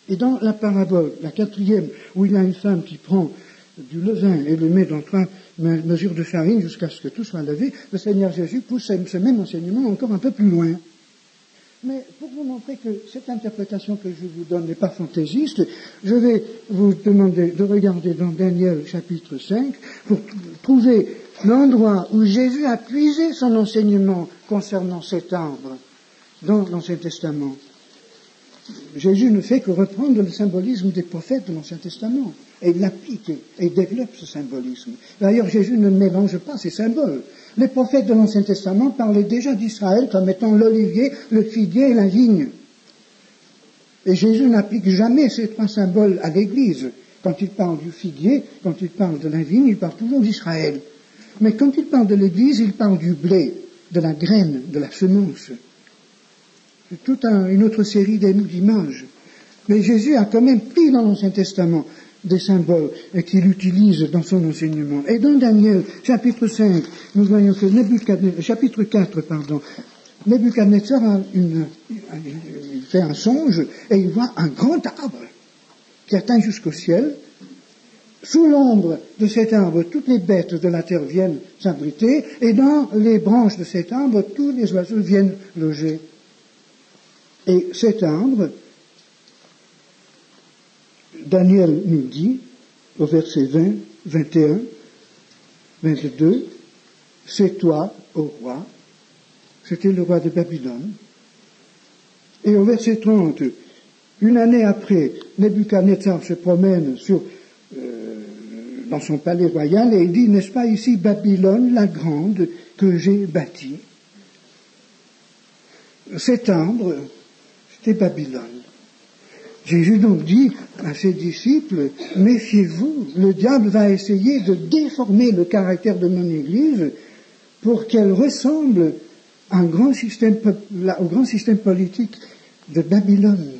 Et dans la parabole, la quatrième, où il y a une femme qui prend du levain et le met dans 3 mesures de farine jusqu'à ce que tout soit levé, le Seigneur Jésus pousse ce même enseignement encore un peu plus loin. Mais pour vous montrer que cette interprétation que je vous donne n'est pas fantaisiste, je vais vous demander de regarder dans Daniel chapitre 5 pour trouver l'endroit où Jésus a puisé son enseignement concernant cet arbre dans l'Ancien Testament. Jésus ne fait que reprendre le symbolisme des prophètes de l'Ancien Testament et il l'applique et il développe ce symbolisme. D'ailleurs, Jésus ne mélange pas ces symboles. Les prophètes de l'Ancien Testament parlaient déjà d'Israël comme étant l'olivier, le figuier et la vigne. Et Jésus n'applique jamais ces 3 symboles à l'Église. Quand il parle du figuier, quand il parle de la vigne, il parle toujours d'Israël. Mais quand il parle de l'Église, il parle du blé, de la graine, de la semence. C'est toute une autre série d'images. Mais Jésus a quand même pris dans l'Ancien Testament des symboles qu'il utilise dans son enseignement. Et dans Daniel, chapitre 5, nous voyons que chapitre 4, Nebuchadnezzar il fait un songe et il voit un grand arbre qui atteint jusqu'au ciel. Sous l'ombre de cet arbre, toutes les bêtes de la terre viennent s'abriter et dans les branches de cet arbre, tous les oiseaux viennent loger. Et cet arbre, Daniel nous dit, au verset 20, 21, 22, c'est toi, ô roi, c'était le roi de Babylone. Et au verset 30, une année après, Nebuchadnezzar se promène dans son palais royal et il dit, n'est-ce pas ici Babylone la grande que j'ai bâtie? Cet arbre, c'était Babylone. Jésus donc dit à ses disciples, méfiez-vous, le diable va essayer de déformer le caractère de mon Église pour qu'elle ressemble au grand système politique de Babylone.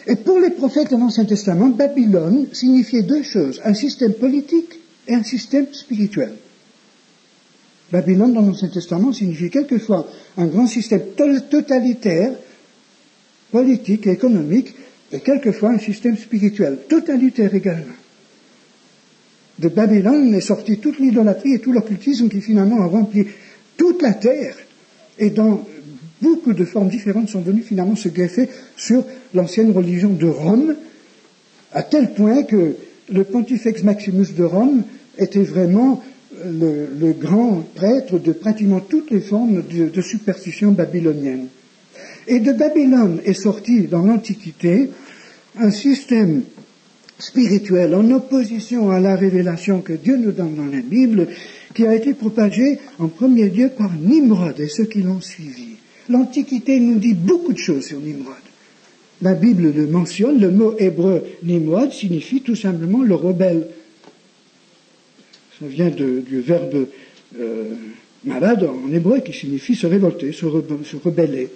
Et pour les prophètes de l'Ancien Testament, Babylone signifiait 2 choses, un système politique et un système spirituel. Babylone dans l'Ancien Testament signifie quelquefois un grand système totalitaire, politique et économique, et quelquefois un système spirituel, totalitaire également. De Babylone est sortie toute l'idolâtrie et tout l'occultisme qui finalement a rempli toute la terre, et dans beaucoup de formes différentes sont venues finalement se greffer sur l'ancienne religion de Rome, à tel point que le Pontifex Maximus de Rome était vraiment le grand prêtre de pratiquement toutes les formes de superstition babylonienne. Et de Babylone est sorti dans l'Antiquité un système spirituel en opposition à la révélation que Dieu nous donne dans la Bible, qui a été propagé en premier lieu par Nimrod et ceux qui l'ont suivi. L'Antiquité nous dit beaucoup de choses sur Nimrod. La Bible le mentionne, le mot hébreu Nimrod signifie tout simplement le rebelle. Ça vient du verbe malade en hébreu qui signifie se révolter, se rebeller.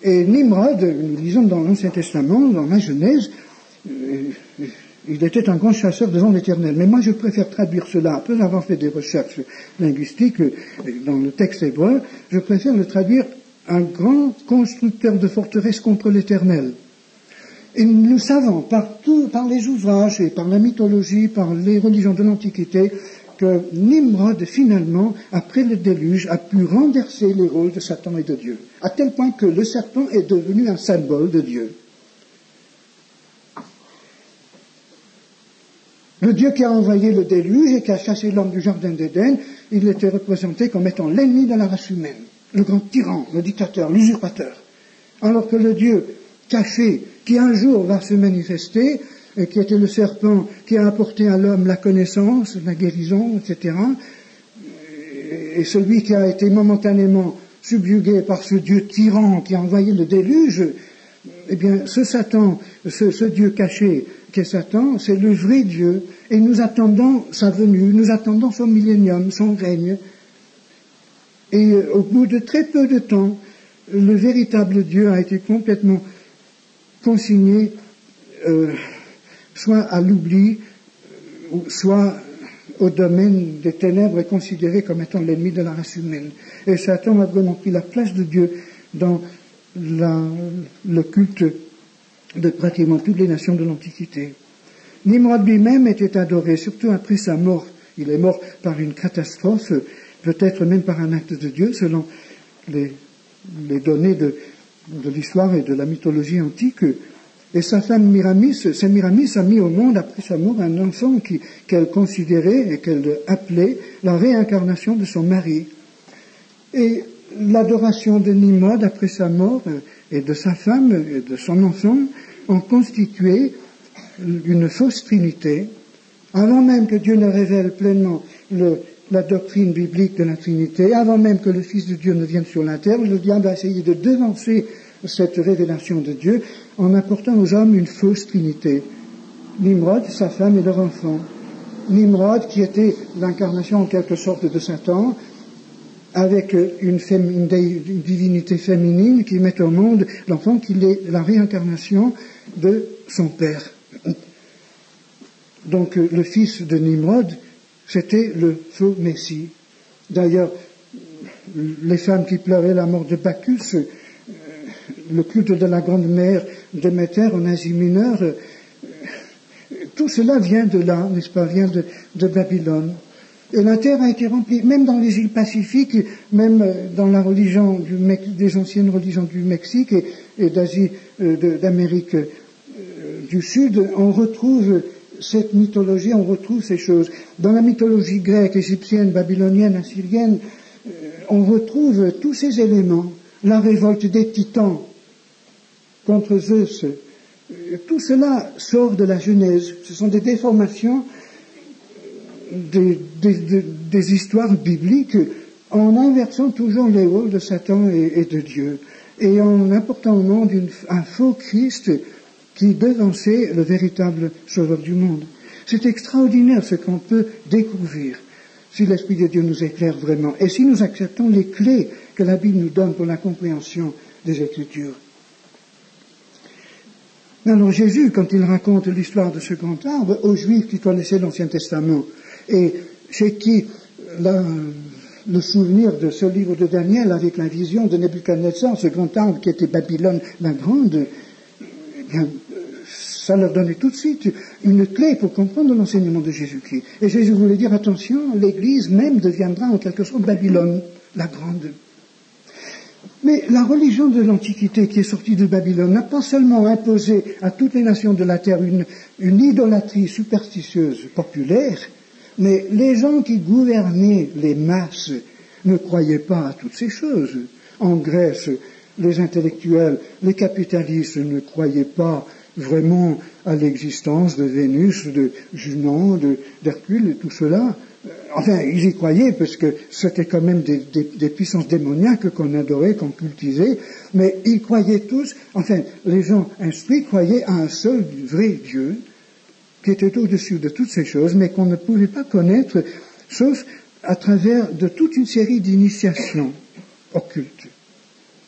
Et Nimrod, nous lisons dans l'Ancien Testament, dans la Genèse, il était un grand chasseur devant l'Éternel. Mais moi, je préfère traduire cela, après avoir fait des recherches linguistiques dans le texte hébreu, je préfère le traduire un grand constructeur de forteresses contre l'Éternel. Et nous savons, par les ouvrages et par la mythologie, par les religions de l'Antiquité, que Nimrod, finalement, après le déluge, a pu renverser les rôles de Satan et de Dieu, à tel point que le serpent est devenu un symbole de Dieu. Le Dieu qui a envoyé le déluge et qui a chassé l'homme du jardin d'Éden, il était représenté comme étant l'ennemi de la race humaine, le grand tyran, le dictateur, l'usurpateur. Alors que le Dieu caché, qui un jour va se manifester, et qui était le serpent qui a apporté à l'homme la connaissance, la guérison, etc., et celui qui a été momentanément subjugué par ce Dieu tyran qui a envoyé le déluge, eh bien, ce Satan, ce Dieu caché qui est Satan, c'est le vrai Dieu, et nous attendons sa venue, nous attendons son millénium, son règne, et au bout de très peu de temps, le véritable Dieu a été complètement consigné, soit à l'oubli, soit au domaine des ténèbres et considéré comme étant l'ennemi de la race humaine. Et Satan a vraiment pris la place de Dieu dans le culte de pratiquement toutes les nations de l'Antiquité. Nimrod lui-même était adoré, surtout après sa mort. Il est mort par une catastrophe, peut-être même par un acte de Dieu, selon les données de l'histoire et de la mythologie antique. Et sa femme Miramis a mis au monde, après sa mort, un enfant qu'elle considérait et qu'elle appelait la réincarnation de son mari. Et l'adoration de Nimrod après sa mort et de sa femme et de son enfant ont constitué une fausse trinité, avant même que Dieu ne révèle pleinement la doctrine biblique de la Trinité, avant même que le Fils de Dieu ne vienne sur la terre. Le diable a essayé de devancer cette révélation de Dieu en apportant aux hommes une fausse trinité. Nimrod, sa femme et leur enfant. Nimrod, qui était l'incarnation en quelque sorte de Satan, avec une divinité féminine qui met au monde l'enfant qui est la réincarnation de son père. Donc le fils de Nimrod, c'était le faux Messie. D'ailleurs, les femmes qui pleuraient la mort de Bacchus, le culte de la grande mère Déméter en Asie mineure, tout cela vient de là, n'est-ce pas, vient de Babylone. Et la terre a été remplie, même dans les îles Pacifiques, même dans la religion des anciennes religions du Mexique et d'Asie, d'Amérique du Sud, on retrouve cette mythologie, on retrouve ces choses. Dans la mythologie grecque, égyptienne, babylonienne, assyrienne, on retrouve tous ces éléments. La révolte des titans contre Zeus, tout cela sort de la Genèse. Ce sont des déformations des histoires bibliques en inversant toujours les rôles de Satan et de Dieu et en apportant au monde un faux Christ qui devançait le véritable sauveur du monde. C'est extraordinaire ce qu'on peut découvrir si l'Esprit de Dieu nous éclaire vraiment et si nous acceptons les clés que la Bible nous donne pour la compréhension des Écritures. Alors Jésus, quand il raconte l'histoire de ce grand arbre aux Juifs qui connaissaient l'Ancien Testament et chez qui le souvenir de ce livre de Daniel avec la vision de Nebuchadnezzar, ce grand arbre qui était Babylone la Grande, eh bien, ça leur donnait tout de suite une clé pour comprendre l'enseignement de Jésus-Christ. Et Jésus voulait dire, attention, l'Église même deviendra en quelque sorte Babylone la Grande. Mais la religion de l'Antiquité qui est sortie de Babylone n'a pas seulement imposé à toutes les nations de la terre une idolâtrie superstitieuse populaire, mais les gens qui gouvernaient les masses ne croyaient pas à toutes ces choses. En Grèce, les intellectuels, les capitalistes ne croyaient pas vraiment à l'existence de Vénus, de Junon, d'Hercule et tout cela. Enfin, ils y croyaient parce que c'était quand même des puissances démoniaques qu'on adorait, qu'on cultivait, mais ils croyaient tous, enfin, les gens instruits croyaient à un seul vrai Dieu qui était au-dessus de toutes ces choses, mais qu'on ne pouvait pas connaître, sauf à travers de toute une série d'initiations occultes.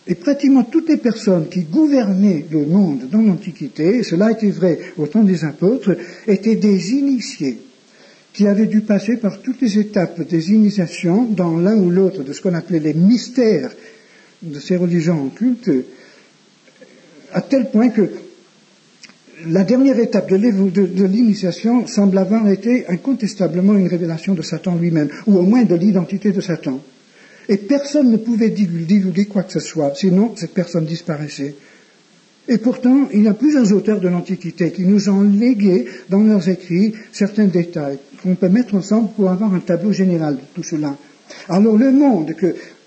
Et pratiquement toutes les personnes qui gouvernaient le monde dans l'Antiquité, et cela était vrai au temps des apôtres, étaient des initiés qui avaient dû passer par toutes les étapes des initiations dans l'un ou l'autre de ce qu'on appelait les mystères de ces religions occultes, à tel point que la dernière étape de l'initiation semble avoir été incontestablement une révélation de Satan lui-même, ou au moins de l'identité de Satan. Et personne ne pouvait divulguer quoi que ce soit, sinon cette personne disparaissait. Et pourtant, il y a plusieurs auteurs de l'Antiquité qui nous ont légué dans leurs écrits certains détails qu'on peut mettre ensemble pour avoir un tableau général de tout cela. Alors le monde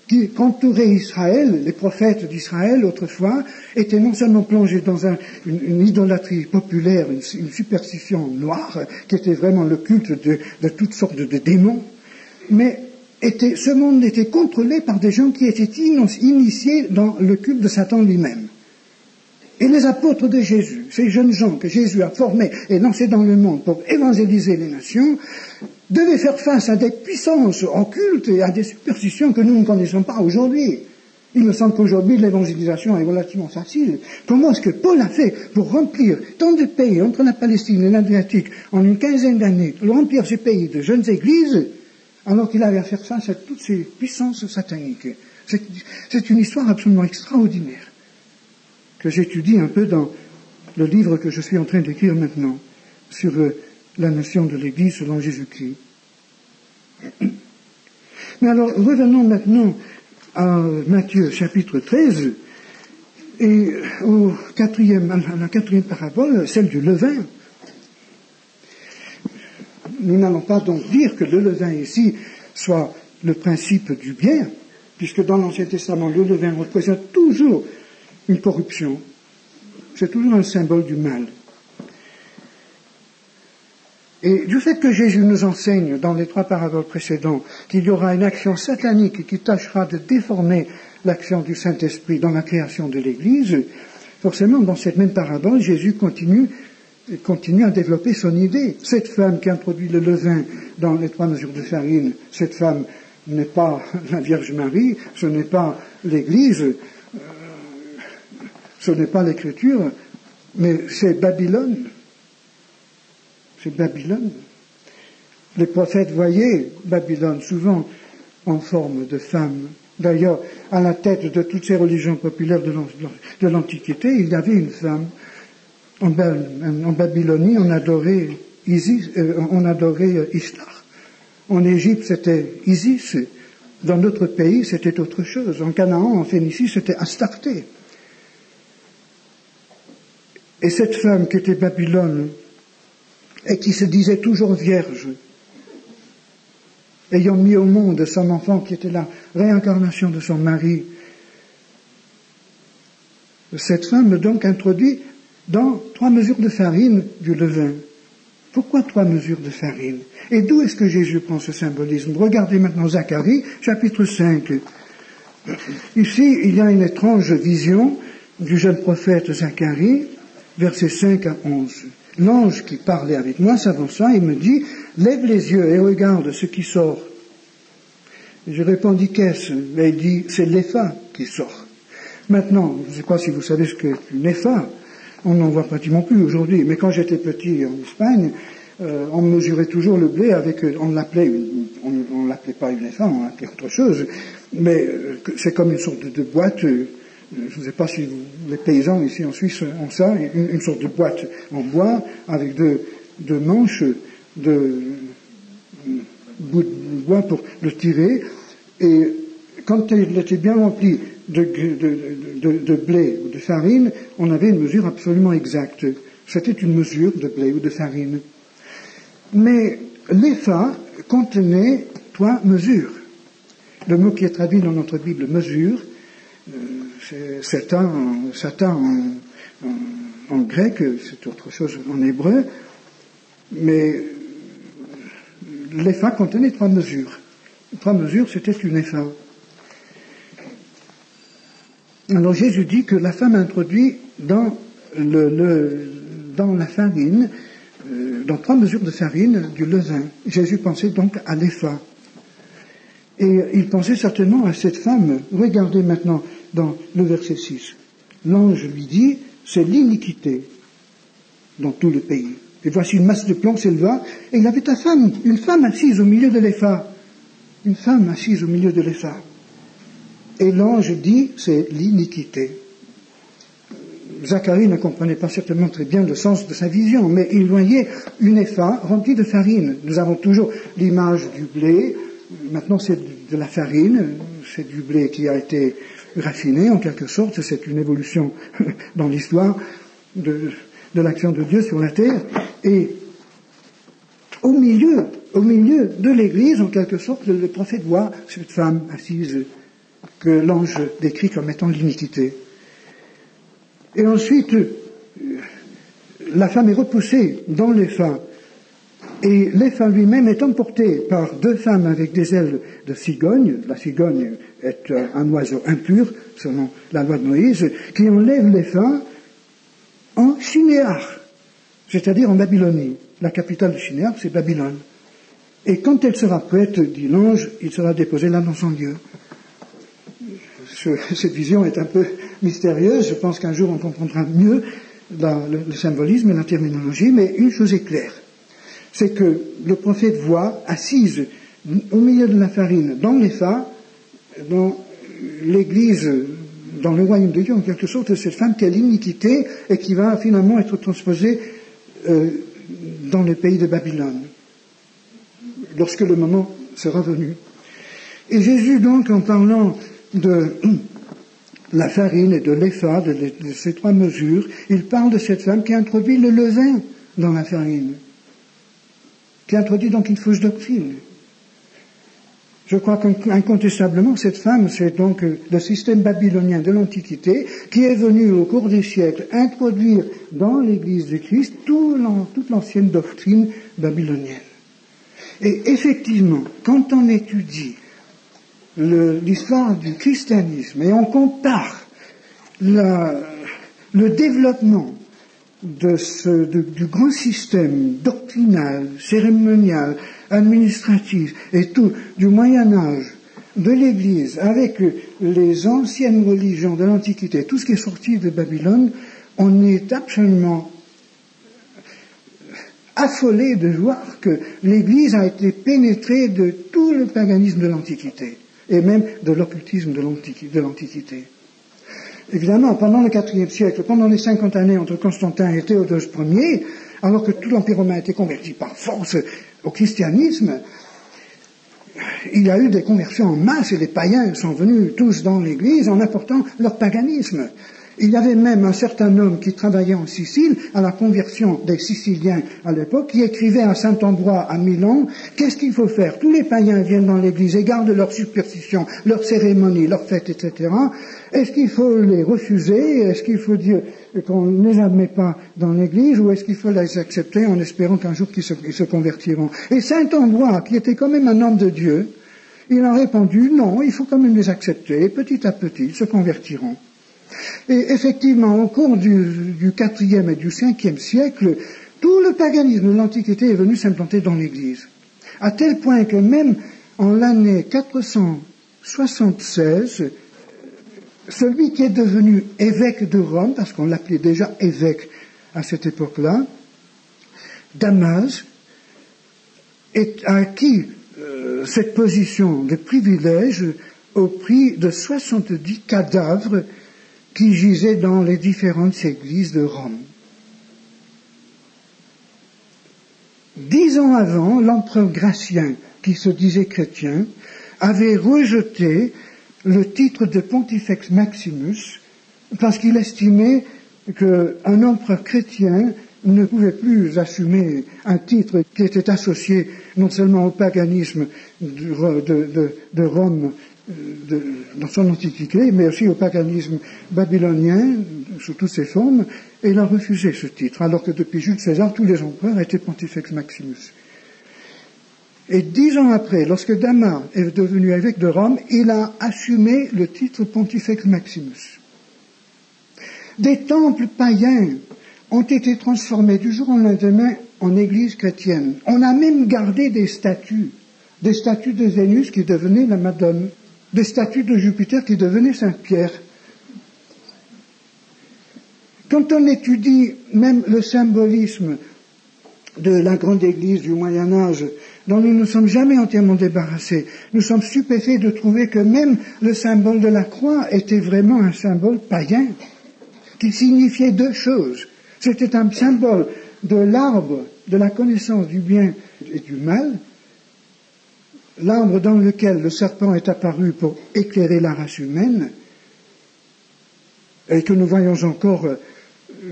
qui entourait Israël, les prophètes d'Israël autrefois, étaient non seulement plongés dans une idolâtrie populaire, une superstition noire, qui était vraiment le culte de toutes sortes de démons, mais ce monde était contrôlé par des gens qui étaient initiés dans le culte de Satan lui-même. Et les apôtres de Jésus, ces jeunes gens que Jésus a formés et lancés dans le monde pour évangéliser les nations, devaient faire face à des puissances occultes et à des superstitions que nous ne connaissons pas aujourd'hui. Il me semble qu'aujourd'hui l'évangélisation est relativement facile. Comment est-ce que Paul a fait pour remplir tant de pays entre la Palestine et l'Adriatique en une quinzaine d'années, remplir ces pays de jeunes églises, alors qu'il avait à faire face à toutes ces puissances sataniques? C'est une histoire absolument extraordinaire que j'étudie un peu le livre que je suis en train d'écrire maintenant sur la nation de l'Église selon Jésus-Christ. Mais alors, revenons maintenant à Matthieu chapitre 13 et à la quatrième parabole, celle du levain. Nous n'allons pas donc dire que le levain ici soit le principe du bien, puisque dans l'Ancien Testament, le levain représente toujours une corruption. C'est toujours un symbole du mal. Et du fait que Jésus nous enseigne dans les 3 paraboles précédentes qu'il y aura une action satanique qui tâchera de déformer l'action du Saint-Esprit dans la création de l'Église, forcément dans cette même parabole, Jésus continue à développer son idée. Cette femme qui introduit le levain dans les 3 mesures de farine, cette femme n'est pas la Vierge Marie, ce n'est pas l'Église, ce n'est pas l'Écriture, mais c'est Babylone. C'est Babylone. Les prophètes voyaient Babylone souvent en forme de femme. D'ailleurs, à la tête de toutes ces religions populaires de l'Antiquité, il y avait une femme. En Babylonie, on adorait Ishtar. En Égypte, c'était Isis. Dans d'autres pays, c'était autre chose. En Canaan, en Phénicie, c'était Astarté. Et cette femme qui était Babylone, et qui se disait toujours vierge, ayant mis au monde son enfant qui était la réincarnation de son mari, cette femme donc introduit dans 3 mesures de farine du levain. Pourquoi 3 mesures de farine? Et d'où est-ce que Jésus prend ce symbolisme? Regardez maintenant Zacharie, chapitre 5. Ici, il y a une étrange vision du jeune prophète Zacharie, versets 5 à 11. L'ange qui parlait avec moi s'avança et me dit, lève les yeux et regarde ce qui sort. Et je répondis, qu'est-ce? Et il dit, c'est l'épha qui sort. Maintenant, je ne sais pas si vous savez ce qu'est une épha. On n'en voit pratiquement plus aujourd'hui. Mais quand j'étais petit en Espagne, on mesurait toujours le blé avec, on l'appelait pas une épha, on l'appelait autre chose. Mais c'est comme une sorte de boîte. Je ne sais pas si les paysans ici en Suisse ont ça, une sorte de boîte en bois avec deux manches de bout de bois pour le tirer. Et quand il était bien rempli de blé ou de farine, on avait une mesure absolument exacte. C'était une mesure de blé ou de farine. Mais l'épha contenait 3 mesures. Le mot qui est traduit dans notre Bible, mesure, c'est Satan en grec, c'est autre chose en hébreu, mais l'épha contenait 3 mesures. 3 mesures, c'était une épha. Alors Jésus dit que la femme introduit dans la farine, dans 3 mesures de farine, du levain. Jésus pensait donc à l'épha. Et il pensait certainement à cette femme. Regardez maintenant dans le verset 6. L'ange lui dit, c'est l'iniquité dans tout le pays. Et voici une masse de plomb s'éleva, et il avait une femme assise au milieu de l'épha. Une femme assise au milieu de l'épha. Et l'ange dit, c'est l'iniquité. Zacharie ne comprenait pas certainement très bien le sens de sa vision, mais il voyait une épha remplie de farine. Nous avons toujours l'image du blé. Maintenant, c'est de la farine, c'est du blé qui a été raffiné, en quelque sorte. C'est une évolution dans l'histoire de l'action de Dieu sur la terre. Et au milieu de l'Église, en quelque sorte, le prophète voit cette femme assise que l'ange décrit comme étant l'iniquité. Et ensuite, la femme est repoussée dans l'épha. Et l'épha lui-même est emporté par 2 femmes avec des ailes de cigogne. La cigogne est un oiseau impur, selon la loi de Moïse, qui enlève l'épha en Shinéar, c'est-à-dire en Babylonie. La capitale de Shinéar, c'est Babylone. Et quand elle sera prête, dit l'ange, il sera déposé là dans son lieu. Cette vision est un peu mystérieuse. Je pense qu'un jour on comprendra mieux le symbolisme et la terminologie, mais une chose est claire. C'est que le prophète voit, assise au milieu de la farine, dans l'épha, dans l'église dans le royaume de Dieu, en quelque sorte, cette femme qui a l'iniquité et qui va finalement être transposée dans le pays de Babylone, lorsque le moment sera venu. Et Jésus, donc, en parlant de la farine et de l'épha, de ces trois mesures, il parle de cette femme qui introduit le levain dans la farine, qui introduit donc une fausse doctrine. Je crois qu'incontestablement, cette femme, c'est donc le système babylonien de l'Antiquité qui est venu au cours des siècles introduire dans l'Église de Christ toute l'ancienne doctrine babylonienne. Et effectivement, quand on étudie l'histoire du christianisme et on compare le développement du grand système doctrinal, cérémonial, administratif et tout du Moyen-Âge de l'Église avec les anciennes religions de l'Antiquité, tout ce qui est sorti de Babylone, on est absolument affolé de voir que l'Église a été pénétrée de tout le paganisme de l'Antiquité et même de l'occultisme de l'Antiquité. Évidemment, pendant le IVe siècle, pendant les 50 années entre Constantin et Théodose Ier, alors que tout l'Empire romain a été converti par force au christianisme, il y a eu des conversions en masse et les païens sont venus tous dans l'Église en apportant leur paganisme. Il y avait même un certain homme qui travaillait en Sicile à la conversion des Siciliens à l'époque, qui écrivait à Saint-Ambroise à Milan, qu'est-ce qu'il faut faire? Tous les païens viennent dans l'Église et gardent leurs superstitions, leurs cérémonies, leurs fêtes, etc. Est-ce qu'il faut les refuser? Est-ce qu'il faut dire qu'on ne les admet pas dans l'Église? Ou est-ce qu'il faut les accepter en espérant qu'un jour ils se convertiront? Et Saint-Ambroise, qui était quand même un homme de Dieu, il a répondu, non, il faut quand même les accepter, et petit à petit, ils se convertiront. Et effectivement, au cours du IVe et du Ve siècle, tout le paganisme de l'Antiquité est venu s'implanter dans l'Église. À tel point que même en l'année 476, celui qui est devenu évêque de Rome, parce qu'on l'appelait déjà évêque à cette époque-là, Damas, a acquis cette position de privilège au prix de 70 cadavres qui gisaient dans les différentes églises de Rome. 10 ans avant, l'empereur Gratien, qui se disait chrétien, avait rejeté le titre de Pontifex Maximus parce qu'il estimait qu'un empereur chrétien ne pouvait plus assumer un titre qui était associé non seulement au paganisme de Rome dans son antiquité, mais aussi au paganisme babylonien sous toutes ses formes, et il a refusé ce titre, alors que depuis Jules César, tous les empereurs étaient Pontifex Maximus. Et 10 ans après, lorsque Damas est devenu évêque de Rome, il a assumé le titre Pontifex Maximus. Des temples païens ont été transformés du jour au lendemain en église chrétienne. On a même gardé des statues de Vénus qui devenaient la Madone, des statues de Jupiter qui devenaient Saint-Pierre. Quand on étudie même le symbolisme de la grande église du Moyen-Âge, dont nous ne sommes jamais entièrement débarrassés, nous sommes stupéfaits de trouver que même le symbole de la croix était vraiment un symbole païen, qui signifiait deux choses. C'était un symbole de l'arbre de la connaissance du bien et du mal, l'arbre dans lequel le serpent est apparu pour éclairer la race humaine, et que nous voyons encore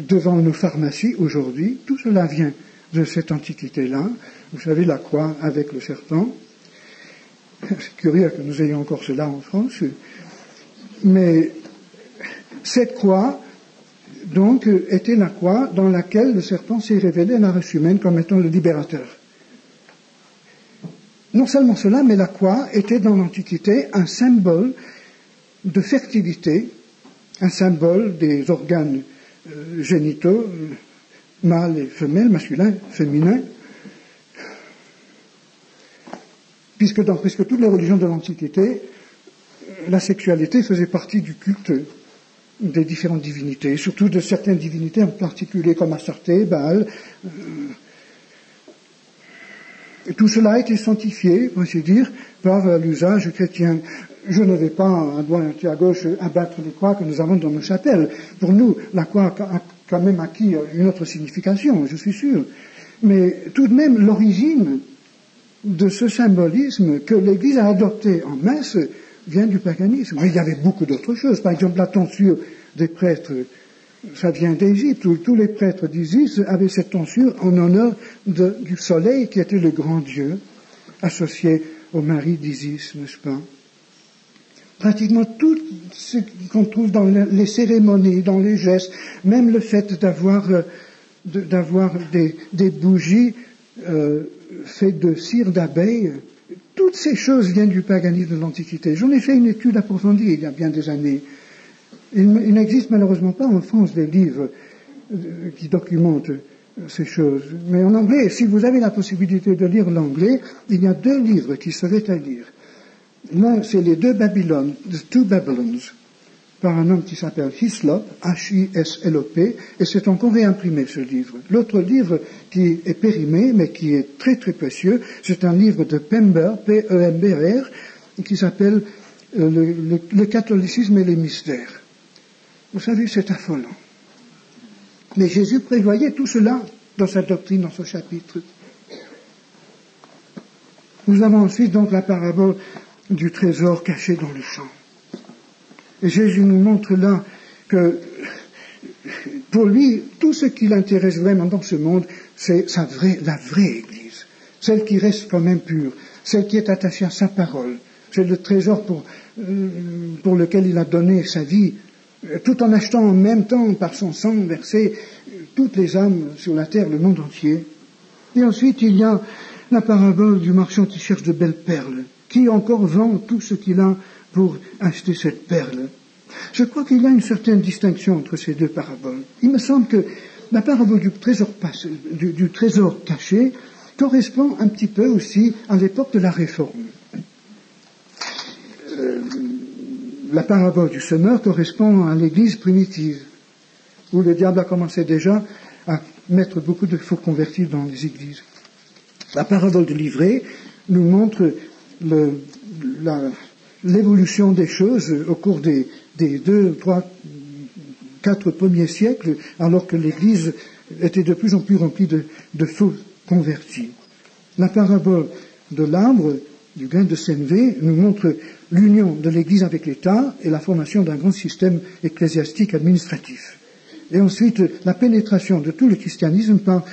devant nos pharmacies aujourd'hui. Tout cela vient de cette antiquité-là. Vous savez, la croix avec le serpent. C'est curieux que nous ayons encore cela en France. Mais cette croix, donc, était la croix dans laquelle le serpent s'est révélé à la race humaine comme étant le libérateur. Non seulement cela, mais la croix était dans l'Antiquité un symbole de fertilité, un symbole des organes génitaux, mâles et femelles, masculins, féminins, puisque dans presque toutes les religions de l'Antiquité, la sexualité faisait partie du culte des différentes divinités, surtout de certaines divinités en particulier comme Astarté, Baal, Tout cela a été sanctifié, pour ainsi dire, par l'usage chrétien. Je ne vais pas, à droite et à gauche, abattre les croix que nous avons dans nos chapelles. Pour nous, la croix a quand même acquis une autre signification, je suis sûr. Mais tout de même, l'origine de ce symbolisme que l'Église a adopté en messe vient du paganisme. Il y avait beaucoup d'autres choses. Par exemple, la tonsure des prêtres, ça vient d'Égypte, où tous les prêtres d'Isis avaient cette tonsure en honneur du soleil qui était le grand dieu, associé au mari d'Isis, n'est-ce pas? Pratiquement tout ce qu'on trouve dans les cérémonies, dans les gestes, même le fait d'avoir des bougies faites de cire d'abeille, toutes ces choses viennent du paganisme de l'Antiquité. J'en ai fait une étude approfondie il y a bien des années. Il n'existe malheureusement pas en France des livres qui documentent ces choses. Mais en anglais, si vous avez la possibilité de lire l'anglais, il y a 2 livres qui seraient à lire. L'un, c'est les 2 Babylones, The Two Babylons, par un homme qui s'appelle Hislop, H-I-S-L-O-P, et c'est encore réimprimé ce livre. L'autre livre qui est périmé, mais qui est très très précieux, c'est un livre de Pember, P-E-M-B-E-R, qui s'appelle le catholicisme et les mystères. Vous savez, c'est affolant. Mais Jésus prévoyait tout cela dans sa doctrine, dans ce chapitre. Nous avons ensuite donc la parabole du trésor caché dans le champ. Et Jésus nous montre là que pour lui, tout ce qui l'intéresse vraiment dans ce monde, c'est la vraie Église, celle qui reste quand même pure, celle qui est attachée à sa parole. C'est le trésor pour lequel il a donné sa vie, tout en achetant en même temps, par son sang versé, toutes les âmes sur la terre, le monde entier. Et ensuite, il y a la parabole du marchand qui cherche de belles perles, qui encore vend tout ce qu'il a pour acheter cette perle. Je crois qu'il y a une certaine distinction entre ces 2 paraboles. Il me semble que la parabole du trésor caché correspond un petit peu aussi à l'époque de la Réforme. La parabole du semeur correspond à l'Église primitive, où le diable a commencé déjà à mettre beaucoup de faux convertis dans les églises. La parabole du livret nous montre l'évolution des choses au cours des 2, 3, 4 premiers siècles, alors que l'Église était de plus en plus remplie de faux convertis. La parabole de l'arbre, du grain de sénévé, nous montre l'union de l'Église avec l'État et la formation d'un grand système ecclésiastique administratif. Et ensuite, la pénétration de tout le christianisme par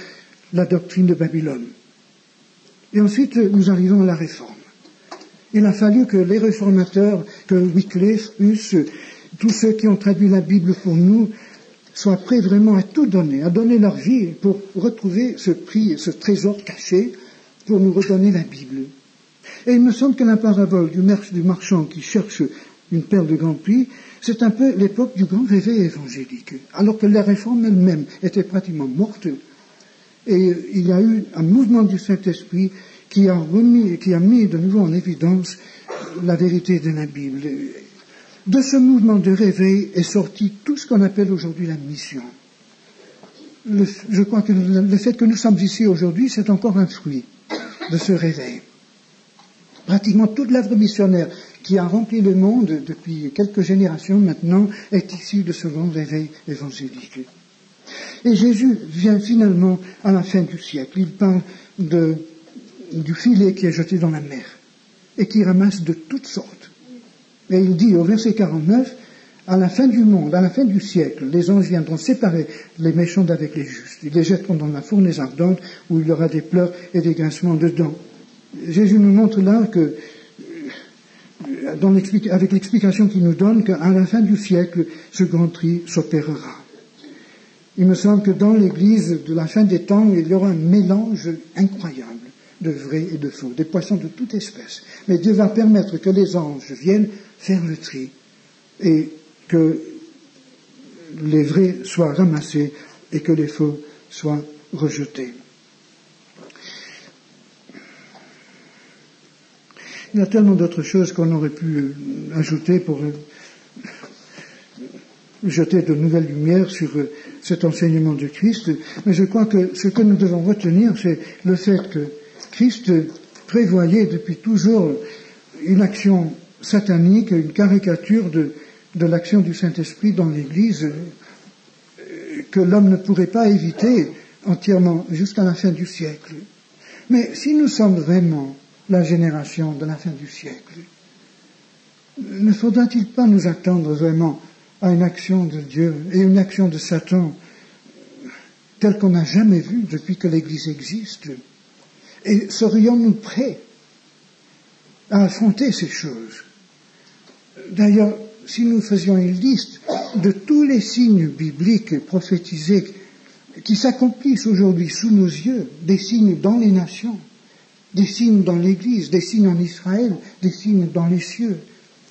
la doctrine de Babylone. Et ensuite, nous arrivons à la Réforme. Il a fallu que les réformateurs, que Wycliffe, Huss, tous ceux qui ont traduit la Bible pour nous, soient prêts vraiment à tout donner, à donner leur vie pour retrouver ce prix, ce trésor caché, pour nous redonner la Bible. Et il me semble que la parabole du marchand qui cherche une perle de grand prix, c'est un peu l'époque du grand réveil évangélique, alors que la réforme elle-même était pratiquement morte. Et il y a eu un mouvement du Saint-Esprit qui a mis de nouveau en évidence la vérité de la Bible. De ce mouvement de réveil est sorti tout ce qu'on appelle aujourd'hui la mission. Je crois que le fait que nous sommes ici aujourd'hui, c'est encore un fruit de ce réveil. Pratiquement toute l'œuvre missionnaire qui a rempli le monde depuis quelques générations maintenant est issue de ce grand réveil évangélique. Et Jésus vient finalement à la fin du siècle. Il parle du filet qui est jeté dans la mer et qui ramasse de toutes sortes. Et il dit au verset 49, à la fin du monde, à la fin du siècle, les anges viendront séparer les méchants d'avec les justes. Ils les jetteront dans la fournaise ardente où il y aura des pleurs et des grincements de dents. Jésus nous montre là que, avec l'explication qu'il nous donne, qu'à la fin du siècle, ce grand tri s'opérera. Il me semble que dans l'Église de la fin des temps, il y aura un mélange incroyable de vrai et de faux, des poissons de toute espèce. Mais Dieu va permettre que les anges viennent faire le tri et que les vrais soient ramassés et que les faux soient rejetés. Il y a tellement d'autres choses qu'on aurait pu ajouter pour jeter de nouvelles lumières sur cet enseignement de Christ, mais je crois que ce que nous devons retenir, c'est le fait que Christ prévoyait depuis toujours une action satanique, une caricature de l'action du Saint-Esprit dans l'Église que l'homme ne pourrait pas éviter entièrement jusqu'à la fin du siècle. Mais si nous sommes vraiment la génération de la fin du siècle, ne faudra-t-il pas nous attendre vraiment à une action de Dieu et une action de Satan telle qu'on n'a jamais vue depuis que l'Église existe? Et serions-nous prêts à affronter ces choses? D'ailleurs, si nous faisions une liste de tous les signes bibliques prophétisés qui s'accomplissent aujourd'hui sous nos yeux, des signes dans les nations, des signes dans l'Église, des signes en Israël, des signes dans les cieux,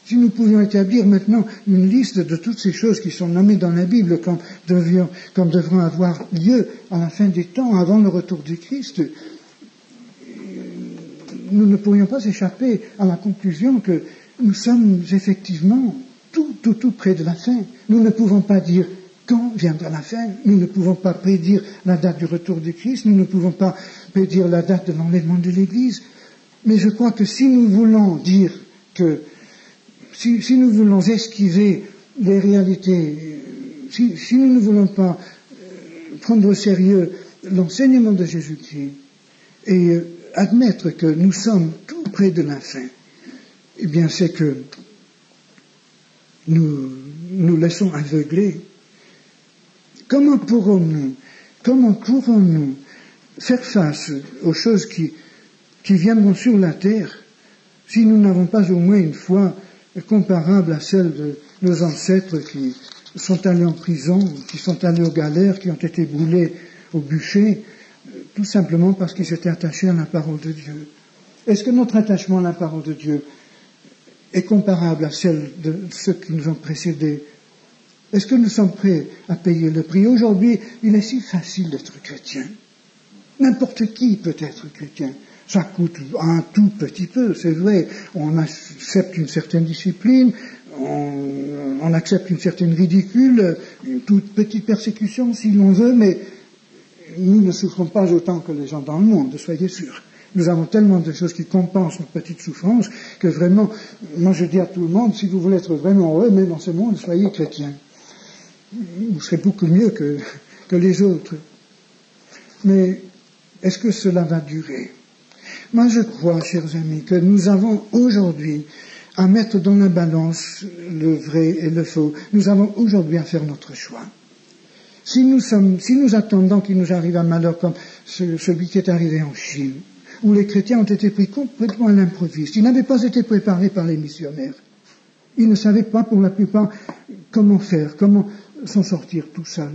si nous pouvions établir maintenant une liste de toutes ces choses qui sont nommées dans la Bible comme devront avoir lieu à la fin des temps, avant le retour du Christ, nous ne pourrions pas échapper à la conclusion que nous sommes effectivement tout près de la fin. Nous ne pouvons pas dire quand viendra la fin, nous ne pouvons pas prédire la date du retour du Christ, nous ne pouvons pas prédire la date de l'enlèvement de l'Église, mais je crois que si nous voulons dire que si nous voulons esquiver les réalités, si nous ne voulons pas prendre au sérieux l'enseignement de Jésus-Christ et admettre que nous sommes tout près de la fin, eh bien c'est que nous laissons aveugler. Comment pourrons-nous faire face aux choses qui viendront sur la terre si nous n'avons pas au moins une foi comparable à celle de nos ancêtres qui sont allés en prison, qui sont allés aux galères, qui ont été brûlés au bûcher, tout simplement parce qu'ils étaient attachés à la parole de Dieu? Est-ce que notre attachement à la parole de Dieu est comparable à celle de ceux qui nous ont précédés? Est-ce que nous sommes prêts à payer le prix? Aujourd'hui, il est si facile d'être chrétien. N'importe qui peut être chrétien. Ça coûte un tout petit peu, c'est vrai. On accepte une certaine discipline, on accepte une certaine ridicule, une toute petite persécution si l'on veut, mais nous ne souffrons pas autant que les gens dans le monde, soyez sûrs. Nous avons tellement de choses qui compensent nos petites souffrances que vraiment, moi je dis à tout le monde, si vous voulez être vraiment heureux, même dans ce monde, soyez chrétiens. Vous serez beaucoup mieux que les autres. Mais est-ce que cela va durer? Moi je crois, chers amis, que nous avons aujourd'hui à mettre dans la balance le vrai et le faux. Nous avons aujourd'hui à faire notre choix. Si nous attendons qu'il nous arrive un malheur comme celui qui est arrivé en Chine, où les chrétiens ont été pris complètement à l'improviste, ils n'avaient pas été préparés par les missionnaires. Ils ne savaient pas pour la plupart comment faire, comment s'en sortir tout seul.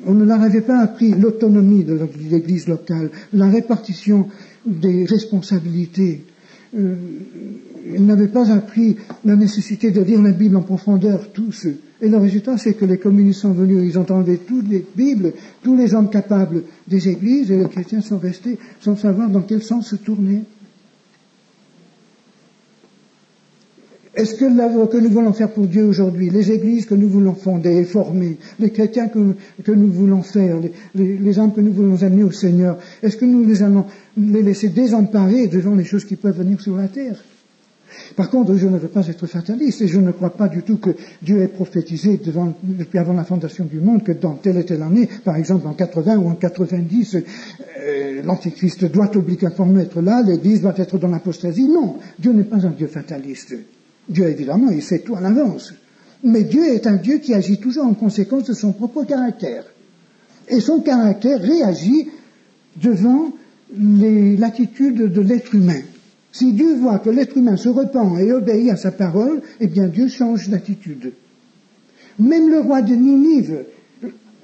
On ne leur avait pas appris l'autonomie de l'Église locale, la répartition des responsabilités. Ils n'avaient pas appris la nécessité de lire la Bible en profondeur, tous. Et le résultat, c'est que les communistes sont venus, ils ont enlevé toutes les Bibles, tous les hommes capables des églises, et les chrétiens sont restés sans savoir dans quel sens se tourner. Est-ce que l'œuvre que nous voulons faire pour Dieu aujourd'hui, les églises que nous voulons fonder et former, les chrétiens que nous voulons faire, les âmes que nous voulons amener au Seigneur, est-ce que nous allons les laisser désemparés devant les choses qui peuvent venir sur la terre? Par contre, je ne veux pas être fataliste et je ne crois pas du tout que Dieu ait prophétisé depuis avant la fondation du monde que dans telle et telle année, par exemple en 80 ou en 90, l'Antichrist doit obligatoirement être là, l'Église doit être dans l'apostasie. Non, Dieu n'est pas un Dieu fataliste. Dieu, évidemment, il sait tout à l'avance. Mais Dieu est un Dieu qui agit toujours en conséquence de son propre caractère. Et son caractère réagit devant l'attitude de l'être humain. Si Dieu voit que l'être humain se repent et obéit à sa parole, eh bien Dieu change d'attitude. Même le roi de Ninive,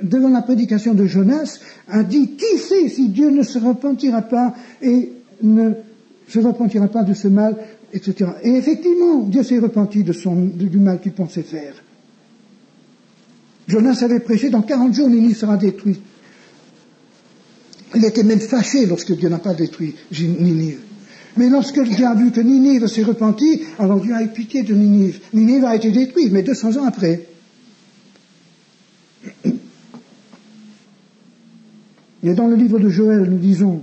devant la prédication de Jonas, a dit, qui sait si Dieu ne se repentira pas et ne se repentira pas de ce mal, etc. Et effectivement, Dieu s'est repenti du mal qu'il pensait faire. Jonas avait prêché, dans 40 jours, Ninive sera détruite. Il était même fâché lorsque Dieu n'a pas détruit Ninive. Mais lorsque Dieu a vu que Ninive s'est repenti, alors Dieu a eu pitié de Ninive. Ninive a été détruite, mais 200 ans après. Et dans le livre de Joël, nous disons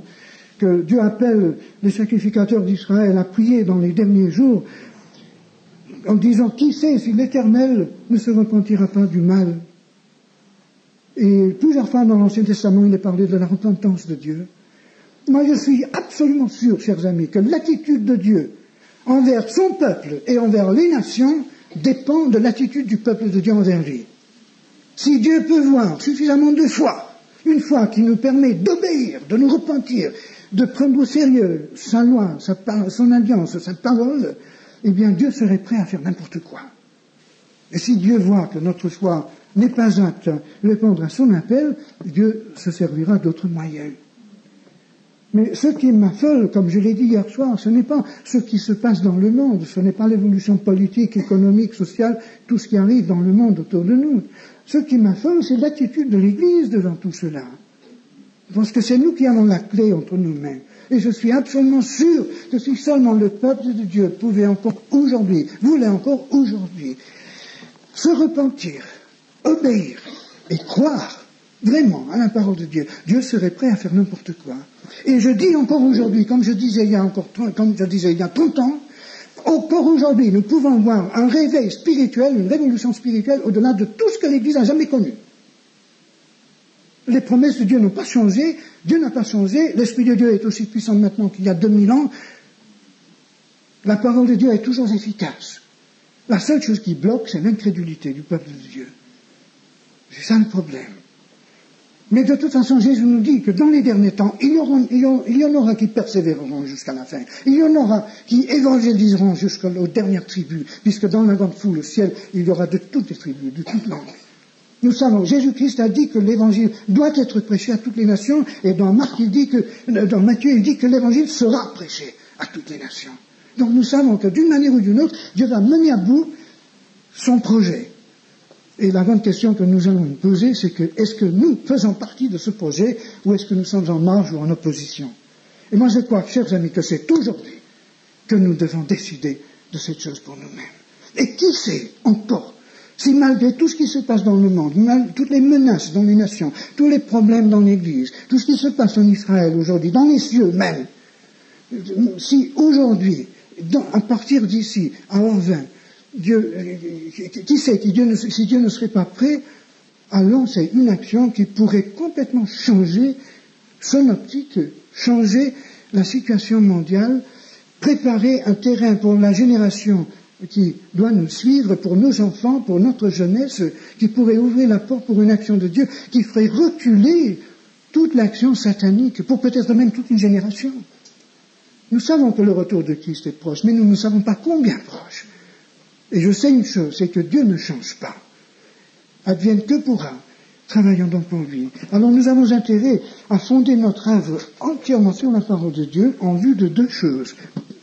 que Dieu appelle les sacrificateurs d'Israël à prier dans les derniers jours, en disant, qui sait si l'Éternel ne se repentira pas du mal. Et plusieurs fois dans l'Ancien Testament, il est parlé de la repentance de Dieu. Moi, je suis absolument sûr, chers amis, que l'attitude de Dieu envers son peuple et envers les nations dépend de l'attitude du peuple de Dieu envers lui. Si Dieu peut voir suffisamment de foi, une foi qui nous permet d'obéir, de nous repentir, de prendre au sérieux sa loi, son alliance, sa parole, eh bien Dieu serait prêt à faire n'importe quoi. Et si Dieu voit que notre foi n'est pas apte à répondre à son appel, Dieu se servira d'autres moyens. Mais ce qui m'affole, comme je l'ai dit hier soir, ce n'est pas ce qui se passe dans le monde, ce n'est pas l'évolution politique, économique, sociale, tout ce qui arrive dans le monde autour de nous. Ce qui m'affole, c'est l'attitude de l'Église devant tout cela. Parce que c'est nous qui avons la clé entre nos mains. Et je suis absolument sûr que si seulement le peuple de Dieu voulait encore aujourd'hui, se repentir, obéir et croire vraiment à la parole de Dieu, Dieu serait prêt à faire n'importe quoi. Et je dis encore aujourd'hui, comme je disais il y a 30 ans, encore aujourd'hui, nous pouvons voir un réveil spirituel, une révolution spirituelle au-delà de tout ce que l'Église a jamais connu. Les promesses de Dieu n'ont pas changé, Dieu n'a pas changé, l'Esprit de Dieu est aussi puissant maintenant qu'il y a 2000 ans, la parole de Dieu est toujours efficace. La seule chose qui bloque, c'est l'incrédulité du peuple de Dieu. C'est ça le problème. Mais de toute façon, Jésus nous dit que dans les derniers temps, il y en aura qui persévéreront jusqu'à la fin. Il y en aura qui évangéliseront jusqu'aux dernières tribus, puisque dans la grande foule, au ciel, il y aura de toutes les tribus, de toutes langues. Nous savons, Jésus-Christ a dit que l'évangile doit être prêché à toutes les nations, et dans Matthieu, il dit que l'évangile sera prêché à toutes les nations. Donc nous savons que d'une manière ou d'une autre, Dieu va mener à bout son projet. Et la grande question que nous allons nous poser, c'est que, est-ce que nous faisons partie de ce projet, ou est-ce que nous sommes en marge ou en opposition? Et moi je crois, chers amis, que c'est aujourd'hui que nous devons décider de cette chose pour nous-mêmes. Et qui sait encore si malgré tout ce qui se passe dans le monde, toutes les menaces dans les nations, tous les problèmes dans l'Église, tout ce qui se passe en Israël aujourd'hui, dans les cieux même, si aujourd'hui, à partir d'ici, à Orvin, qui sait si Dieu ne serait pas prêt à lancer une action qui pourrait complètement changer son optique, changer la situation mondiale, préparer un terrain pour la génération qui doit nous suivre, pour nos enfants, pour notre jeunesse, qui pourrait ouvrir la porte pour une action de Dieu, qui ferait reculer toute l'action satanique, pour peut-être même toute une génération. Nous savons que le retour de Christ est proche, mais nous ne savons pas combien proche. Et je sais une chose, c'est que Dieu ne change pas. Advienne que pourra, travaillons donc pour lui. Alors nous avons intérêt à fonder notre œuvre entièrement sur la parole de Dieu en vue de deux choses,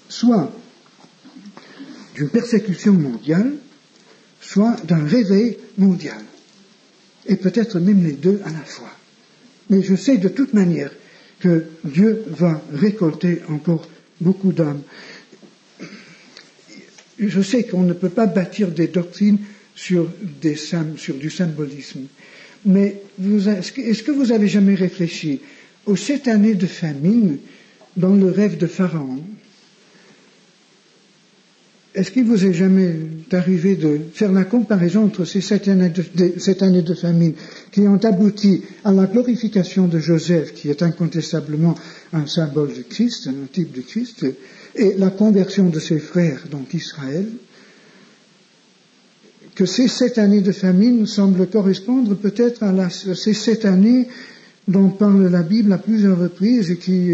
soit d'une persécution mondiale, soit d'un réveil mondial. Et peut-être même les deux à la fois. Mais je sais de toute manière que Dieu va récolter encore beaucoup d'âmes. Je sais qu'on ne peut pas bâtir des doctrines sur du symbolisme. Mais est-ce que vous avez jamais réfléchi aux 7 années de famine dans le rêve de Pharaon? Est-ce qu'il vous est jamais arrivé de faire la comparaison entre ces 7 années de famine qui ont abouti à la glorification de Joseph, qui est incontestablement un symbole de Christ, un type de Christ, et la conversion de ses frères dans Israël, que ces 7 années de famine semblent correspondre peut-être à ces 7 années dont parle la Bible à plusieurs reprises et qui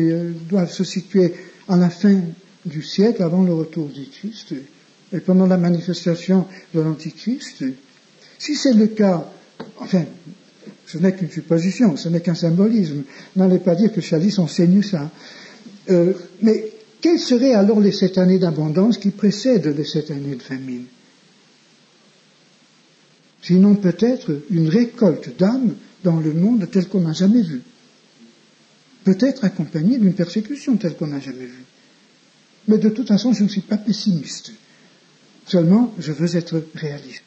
doivent se situer à la fin du siècle, avant le retour du Christ, et pendant la manifestation de l'Antichrist. Si c'est le cas, enfin, ce n'est qu'une supposition, ce n'est qu'un symbolisme, n'allez pas dire que Chalice enseigne ça. Mais quelles seraient alors les 7 années d'abondance qui précèdent les 7 années de famine? Sinon peut-être une récolte d'âmes dans le monde tel qu'on n'a jamais vu. Peut-être accompagnée d'une persécution telle qu'on n'a jamais vue. Mais de toute façon, je ne suis pas pessimiste. Seulement, je veux être réaliste.